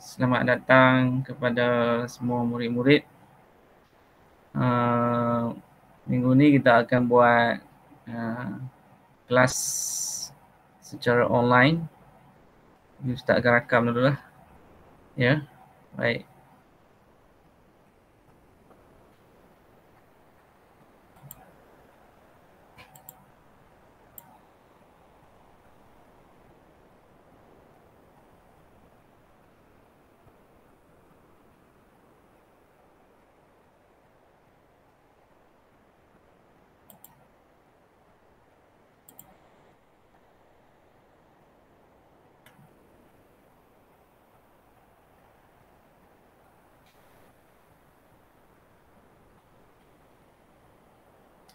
Selamat datang kepada semua murid-murid. Minggu ni kita akan buat kelas secara online. Ustaz akan rakam dulu lah. Ya, baik.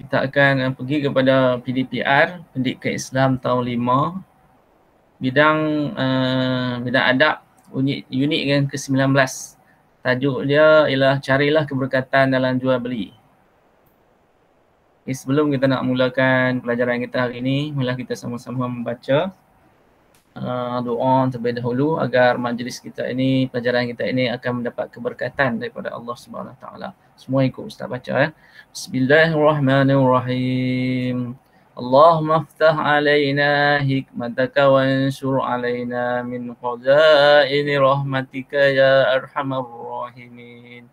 Kita akan pergi kepada PDPR, Pendidikan Islam tahun 5, bidang adab, unit yang ke-19. Tajuk dia ialah carilah keberkatan dalam jual beli. Okay, sebelum kita nak mulakan pelajaran kita hari ini, marilah kita sama-sama membaca doa terlebih dahulu agar majlis kita ini, pelajaran kita ini akan mendapat keberkatan daripada Allah Subhanahu Wa Taala. Semua ikut Ustaz baca ya. Bismillahirrahmanirrahim. Allahumma aftah alaina hikmataka wa ansur alaina min khazaini rahmatika ya arhamar rahimin.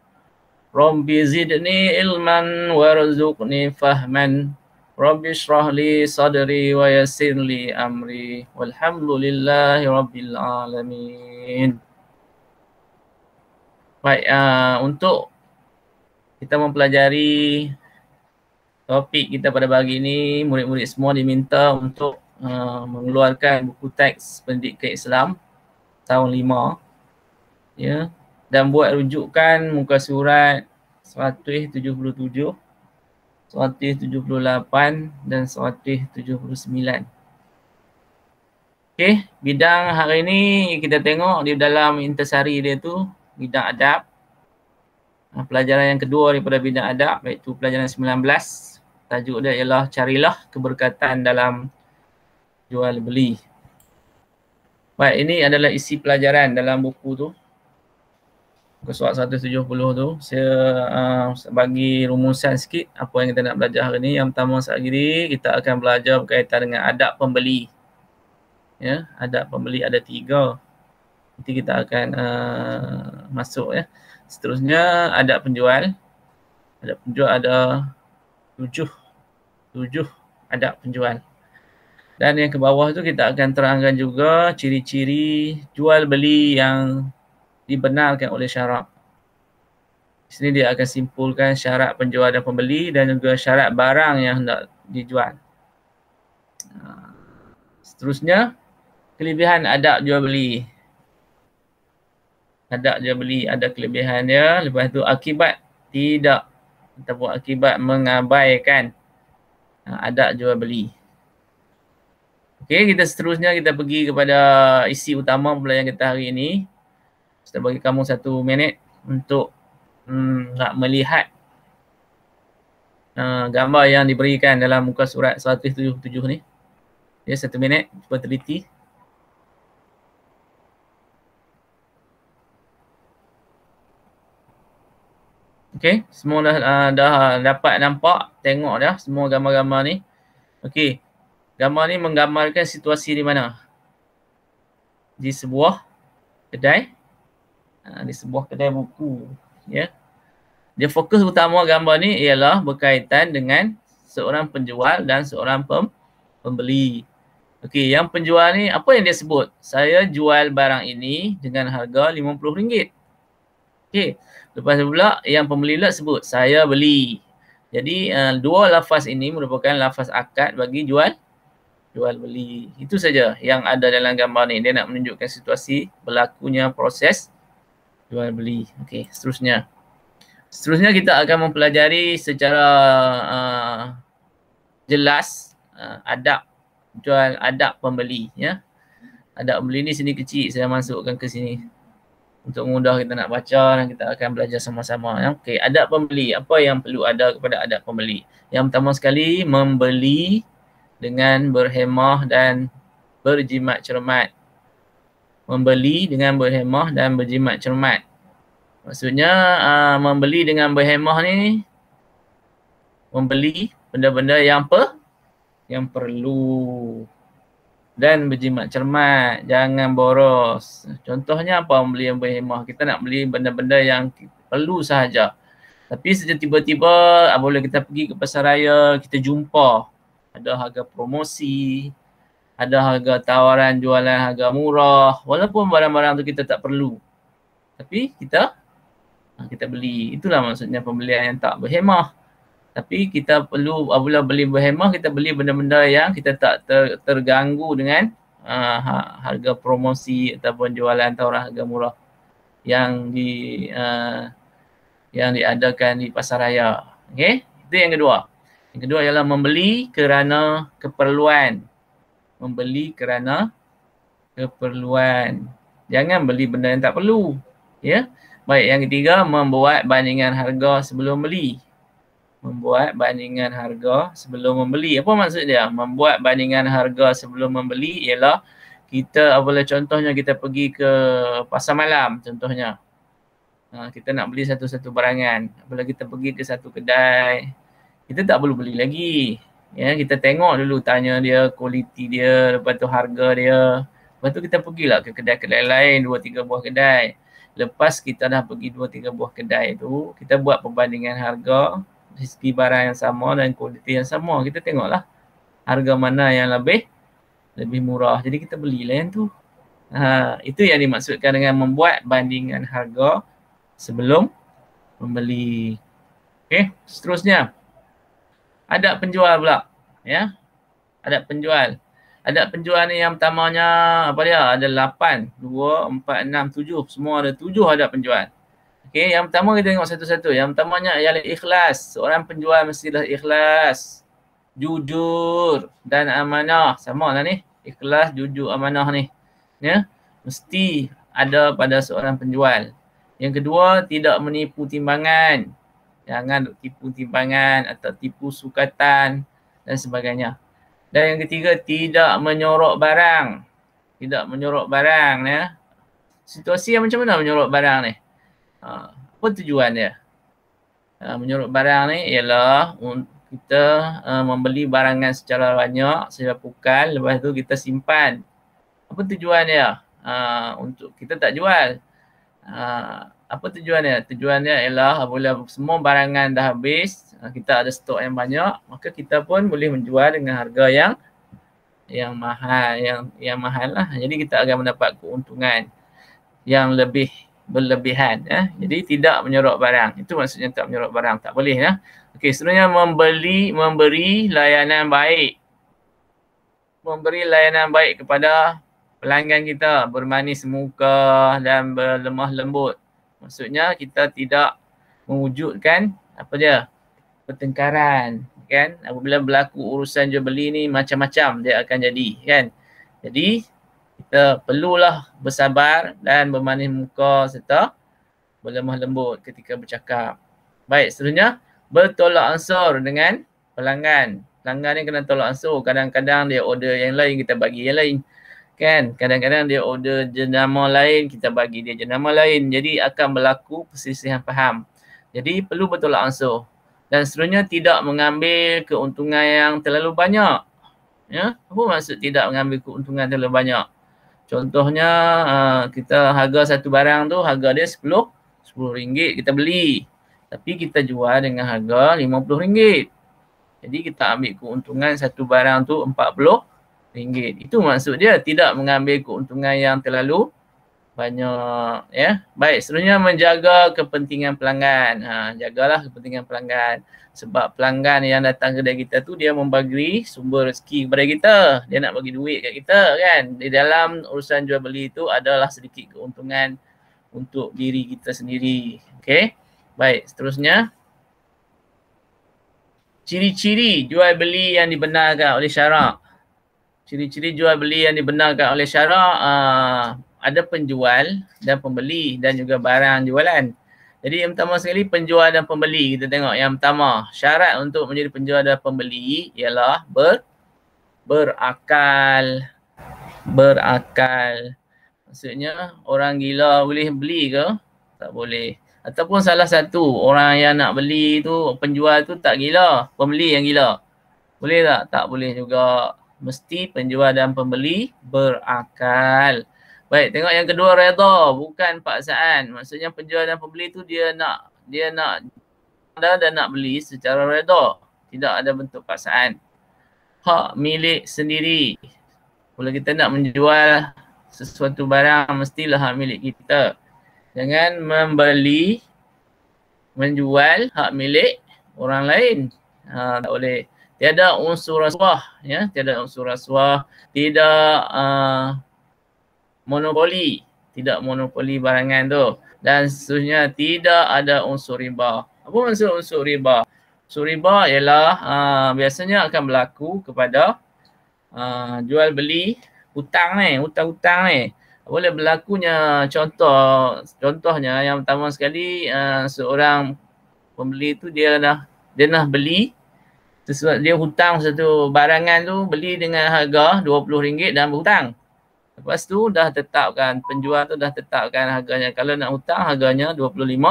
Rabbi zidni ilman warzuqni fahman. Rabbi shrah li sadri wa yassir li amri walhamdulillahi rabbil alamin. Baik, untuk kita mempelajari topik kita pada pagi ini, murid-murid semua diminta untuk mengeluarkan buku teks Pendidikan Islam tahun 5, ya, dan buat rujukan muka surat 177, 178 dan 179. Okey, bidang hari ini kita tengok di dalam intisari dia tu bidang adab. Pelajaran yang kedua daripada bidang adab, iaitu pelajaran 19. Tajuk dia ialah carilah keberkatan dalam jual beli. Baik, ini adalah isi pelajaran dalam buku tu. Muka surat 170 tu. Saya bagi rumusan sikit apa yang kita nak belajar hari ni. Yang pertama sekali kita akan belajar berkaitan dengan adab pembeli. Ya, adab pembeli ada 3. Nanti kita akan masuk ya. Seterusnya adab penjual. Adab penjual ada 7 adab penjual. Dan yang ke bawah tu kita akan terangkan juga ciri-ciri jual beli yang dibenarkan oleh syarak. Di sini dia akan simpulkan syarat penjual dan pembeli dan juga syarat barang yang hendak dijual. Seterusnya, kelebihan adab jual beli. Adab jual beli ada kelebihan dia. Lepas tu akibat tidak ataupun akibat mengabaikan adab jual beli. Okey, kita seterusnya kita pergi kepada isi utama pembelajaran kita hari ini. Saya bagi kamu 1 minit untuk nak melihat gambar yang diberikan dalam muka surat 177 ni. Ya, 1 minit, cuba teliti. Okey, semua dah dapat nampak, tengok dah semua gambar-gambar ni. Okey, gambar ni menggambarkan situasi di mana? Di sebuah kedai. Di sebuah kedai buku. Ya. Dia fokus utama gambar ni ialah berkaitan dengan seorang penjual dan seorang pembeli. Okey, yang penjual ni apa yang dia sebut? Saya jual barang ini dengan harga RM50. Okey, lepas tu pula yang pembeli pula sebut saya beli. Jadi dua lafaz ini merupakan lafaz akad bagi jual beli. Itu saja yang ada dalam gambar ni. Dia nak menunjukkan situasi berlakunya proses jual beli. Okey, seterusnya. Seterusnya kita akan mempelajari secara jelas adab jual, adab pembeli, ya. Adab pembeli ni sini kecil, saya masukkan ke sini untuk mudah kita nak baca dan kita akan belajar sama-sama. Ya. Okey, adab pembeli. Apa yang perlu ada kepada adab pembeli? Yang pertama sekali, membeli dengan berhemah dan berjimat cermat. membeli dengan berhemah dan berjimat cermat. Maksudnya membeli dengan berhemah ni membeli benda-benda yang perlu dan berjimat cermat, jangan boros. Contohnya apa membeli yang berhemah? Kita nak beli benda-benda yang perlu sahaja. Tapi sejak tiba-tiba apabila kita pergi ke pasar raya, kita jumpa ada harga promosi, ada harga tawaran jualan harga murah, walaupun barang-barang tu kita tak perlu. Tapi kita beli. Itulah maksudnya pembelian yang tak berhemah. Tapi kita perlu apabila beli berhemah, kita beli benda-benda yang kita tak terganggu dengan harga promosi ataupun jualan tawaran harga murah yang diadakan di pasar raya. Okey, itu yang kedua. Yang kedua ialah membeli kerana keperluan. Membeli kerana keperluan. Jangan beli benda yang tak perlu. Ya. Baik, yang ketiga membuat bandingan harga sebelum beli. Membuat bandingan harga sebelum membeli. Apa maksud dia? Membuat bandingan harga sebelum membeli ialah kita apabila contohnya kita pergi ke pasar malam contohnya. Kita nak beli satu-satu barangan. Apabila kita pergi ke satu kedai, kita tak perlu beli lagi. Ya, kita tengok dulu, tanya dia kualiti dia, lepas tu harga dia. Lepas tu kita pergilah ke kedai-kedai lain, 2-3 buah kedai. Lepas kita dah pergi 2-3 buah kedai tu, kita buat perbandingan harga dari segi barang yang sama dan kualiti yang sama. Kita tengoklah harga mana yang lebih murah. Jadi kita belilah yang tu. Itu yang dimaksudkan dengan membuat bandingan harga sebelum membeli. Okey, seterusnya. Adab penjual pula. Ya. Adab penjual. Adab penjual ni yang pertamanya apa dia? Ada 8, 2, 4, 6, 7. Semua ada 7 adab penjual. Okey, yang pertama kita tengok satu-satu. Yang pertamanya ialah ikhlas. Seorang penjual mestilah ikhlas, jujur dan amanah. Sama lah ni. Ikhlas, jujur, amanah ni. Ya. Mesti ada pada seorang penjual. Yang kedua, tidak menipu timbangan. Jangan tipu timbangan atau tipu sukatan dan sebagainya. Dan yang ketiga, tidak menyorok barang. Tidak menyorok barang ya. Situasi yang macam mana menyorok barang ni? Apa tujuan dia? Menyorok barang ni ialah kita membeli barangan secara banyak, secara pukal, lepas tu kita simpan. Apa tujuan dia? Untuk kita tak jual. Apa tujuannya? Tujuannya ialah apabila semua barangan dah habis, kita ada stok yang banyak, maka kita pun boleh menjual dengan harga yang mahal, yang mahal lah. Jadi kita akan mendapat keuntungan yang berlebihan. Jadi tidak menyorok barang. Itu maksudnya tak menyorok barang. Tak boleh ya. Okey, seterusnya memberi layanan baik. Memberi layanan baik kepada pelanggan kita, bermanis muka dan berlemah lembut. Maksudnya kita tidak mewujudkan pertengkaran, kan? Apabila berlaku urusan jual beli ni macam-macam dia akan jadi, kan? Jadi kita perlulah bersabar dan bermanis muka serta berlemah lembut ketika bercakap. Baik, seterusnya bertolak ansur dengan pelanggan. Pelanggan ni kena tolak ansur. Kadang-kadang dia order yang lain, kita bagi yang lain. Kan, kadang-kadang dia order jenama lain, kita bagi dia jenama lain. Jadi akan berlaku perselisihan faham. Jadi perlu bertolak ansur. Dan seterusnya tidak mengambil keuntungan yang terlalu banyak. Ya, apa maksud tidak mengambil keuntungan terlalu banyak? Contohnya kita harga satu barang tu harga dia RM10 kita beli. Tapi kita jual dengan harga RM50. Jadi kita ambil keuntungan satu barang tu RM40. Itu maksud dia, tidak mengambil keuntungan yang terlalu banyak. Ya. Baik, seterusnya menjaga kepentingan pelanggan. Jagalah kepentingan pelanggan. Sebab pelanggan yang datang kedai kita tu dia membagi sumber rezeki kepada kita. Dia nak bagi duit kat kita, kan. Di dalam urusan jual beli itu adalah sedikit keuntungan untuk diri kita sendiri. Okey. Baik, seterusnya. Ciri-ciri jual beli yang dibenarkan oleh syarak. Ciri-ciri jual beli yang dibenarkan oleh syarak, ada penjual dan pembeli dan juga barang jualan. Jadi yang pertama sekali penjual dan pembeli. Kita tengok yang pertama, syarat untuk menjadi penjual dan pembeli ialah berakal. Maksudnya orang gila boleh beli ke? Tak boleh. Ataupun salah satu orang yang nak beli tu, penjual tu tak gila, pembeli yang gila. Boleh tak? Tak boleh juga. Mesti penjual dan pembeli berakal. Baik, tengok yang kedua, redha, bukan paksaan. Maksudnya penjual dan pembeli tu dia nak dan nak beli secara redha. Tidak ada bentuk paksaan. Hak milik sendiri. Kalau kita nak menjual sesuatu barang, mestilah hak milik kita. Jangan menjual hak milik orang lain. Tak boleh. Tiada unsur rasuah, ya, tiada unsur rasuah, tidak monopoli, tidak monopoli barangan tu, dan seterusnya tidak ada unsur riba. Apa maksud unsur riba? Unsur riba ialah biasanya akan berlaku kepada jual beli hutang ni, hutang-hutang ni. Boleh berlakunya contohnya yang pertama sekali, seorang pembeli tu dia nak beli sesuatu, dia hutang satu barangan tu, beli dengan harga RM20 dan berhutang. Lepas tu dah tetapkan, penjual tu dah tetapkan harganya. Kalau nak hutang harganya RM25.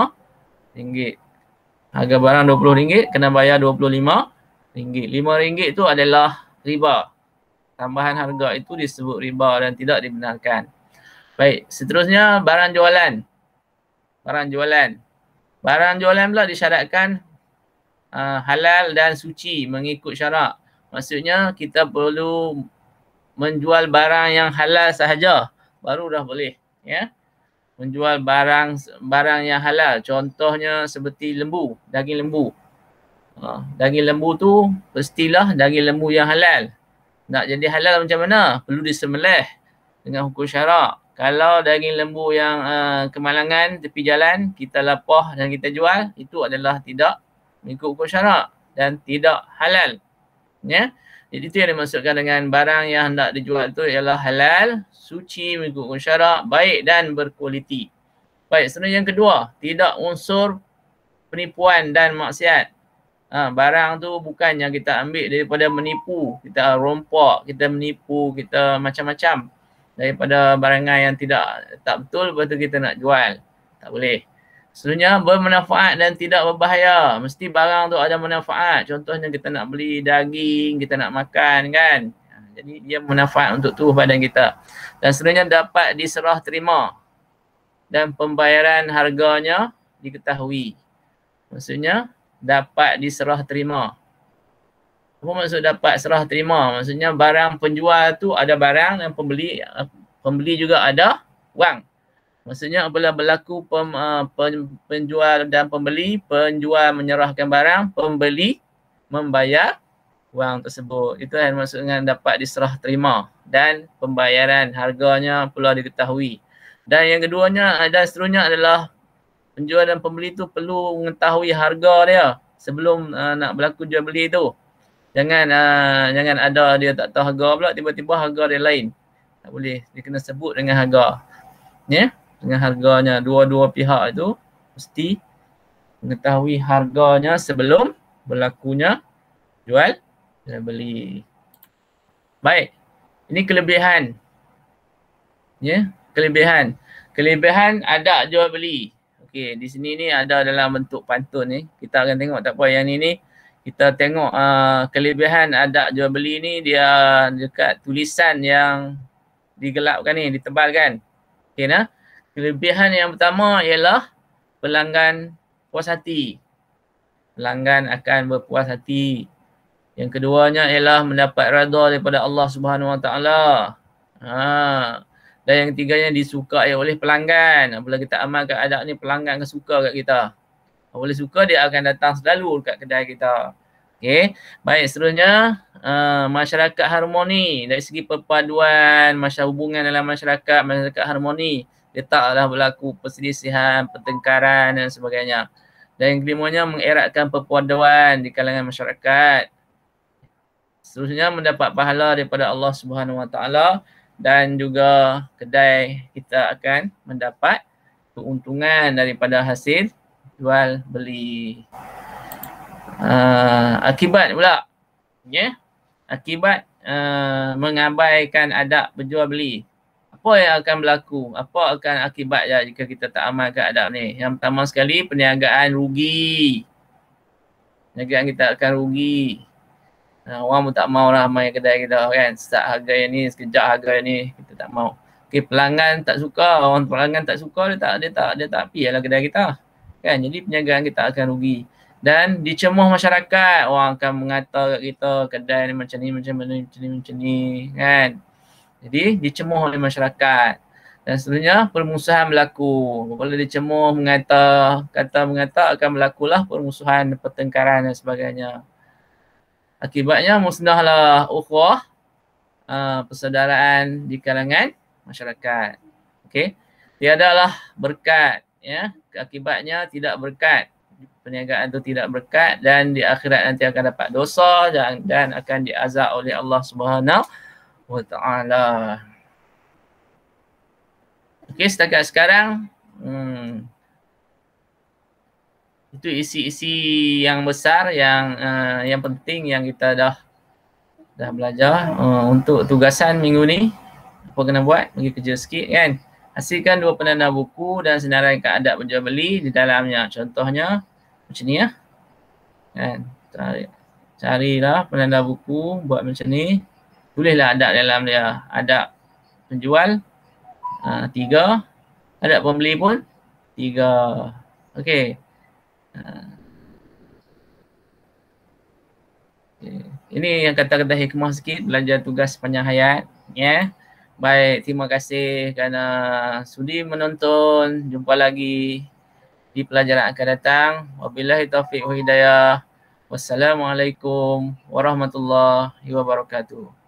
Harga barang RM20, kena bayar RM25. RM5 tu adalah riba. Tambahan harga itu disebut riba dan tidak dibenarkan. Baik, seterusnya barang jualan. Barang jualan pula disyaratkan halal dan suci mengikut syarak. Maksudnya kita perlu menjual barang yang halal sahaja baru dah boleh, ya. Menjual barang yang halal, contohnya seperti lembu, daging lembu. Daging lembu tu pastilah daging lembu yang halal. Nak jadi halal macam mana? Perlu disembelih dengan hukum syarak. Kalau daging lembu yang kemalangan tepi jalan, kita lapah dan kita jual, itu adalah tidak mengikut hukum syarak dan tidak halal. Ya. Jadi itu yang dimaksudkan dengan barang yang hendak dijual itu ialah halal, suci mengikut hukum syarak, baik dan berkualiti. Baik, seterusnya yang kedua, tidak unsur penipuan dan maksiat. Barang tu bukan yang kita ambil daripada menipu, kita rompak, kita menipu, kita macam-macam daripada barangan yang tak betul, lepas tu kita nak jual. Tak boleh. Seterusnya bermanfaat dan tidak berbahaya. Mesti barang tu ada manfaat. Contohnya kita nak beli daging, kita nak makan kan. Jadi dia manfaat untuk tubuh badan kita. Dan seterusnya dapat diserah terima. Dan pembayaran harganya diketahui. Maksudnya dapat diserah terima. Apa maksud dapat serah terima? Maksudnya barang penjual tu ada barang dan pembeli juga ada wang. Maksudnya apabila berlaku penjual dan pembeli, penjual menyerahkan barang, pembeli membayar wang tersebut. Itu yang maksud dengan dapat diserah terima. Dan pembayaran harganya pula diketahui. Dan yang keduanya dan seterusnya adalah penjual dan pembeli tu perlu mengetahui harga dia sebelum nak berlaku jual beli tu. Jangan ada dia tak tahu harga pula, tiba-tiba harga dia lain. Tak boleh. Dia kena sebut dengan harga. Ya? Dengan harganya. Dua-dua pihak itu mesti mengetahui harganya sebelum berlakunya jual dan beli. Baik. Ini kelebihan. Ya, kelebihan. Kelebihan ada jual beli. Okey, di sini ni ada dalam bentuk pantun ni. Kita akan tengok, tak apa yang ni kita tengok kelebihan ada jual beli ni dia dekat tulisan yang digelapkan ni, ditebalkan. Okey nah. Kelebihan yang pertama ialah pelanggan puas hati. Pelanggan akan berpuas hati. Yang keduanya ialah mendapat redha daripada Allah Subhanahu Wa Taala. Dan yang ketiganya disukai oleh pelanggan. Apabila kita amalkan adab ni, pelanggan akan suka kat kita. Apabila suka, dia akan datang selalu kat kedai kita. Okey. Baik, seterusnya masyarakat harmoni. Dari segi perpaduan, hubungan dalam masyarakat harmoni. Dia taklah berlaku perselisihan, pertengkaran dan sebagainya. Dan yang kelimanya mengeratkan perpaduan di kalangan masyarakat. Seterusnya mendapat pahala daripada Allah Subhanahu Wa Taala dan juga kedai kita akan mendapat keuntungan daripada hasil jual beli. Akibat pula, ya, akibat mengabaikan adab berjual beli. Apa apa yang akan berlaku? Apa akan akibatnya jika kita tak amalkan adab ni? Yang pertama sekali, perniagaan rugi. Perniagaan kita akan rugi. Orang pun tak mau lah main kedai kita kan. Start harga yang ni, sekejap harga yang ni. Kita tak mau. Okay, pelanggan tak suka. Orang pelanggan tak suka, dia tak pergi lah kedai kita. Kan? Jadi perniagaan kita akan rugi. Dan dicemuh masyarakat. Orang akan mengata kat kita, kedai ni macam ni, macam ni. Kan? Jadi dicemuh oleh masyarakat. Dan seterusnya permusuhan berlaku. Kalau dicemuh, mengata akan berlakulah permusuhan, pertengkaran dan sebagainya. Akibatnya musnahlah ukhuwah, persaudaraan di kalangan masyarakat. Okey. Tiadalah berkat, ya. Akibatnya tidak berkat. Perniagaan itu tidak berkat dan di akhirat nanti akan dapat dosa dan akan diazab oleh Allah Subhanahu wa taala. Okey, setakat sekarang itu isi-isi yang besar yang penting yang kita dah belajar. Untuk tugasan minggu ni apa kena buat, bagi kerja sikit kan. Hasilkan 2 penanda buku dan senaraikan adab berjual beli di dalamnya. Contohnya macam ni ya. Kan? Carilah penanda buku, buat macam ni. Tulislah adab dalam dia. Adab penjual 3, adab pembeli pun 3. Okey. Ini yang kata-kata hikmah sikit, belajar tugas sepanjang hayat. Ya. Baik, terima kasih kerana sudi menonton. Jumpa lagi di pelajaran akan datang. Wabillahi taufiq wa hidayah. Wassalamualaikum warahmatullahi wabarakatuh.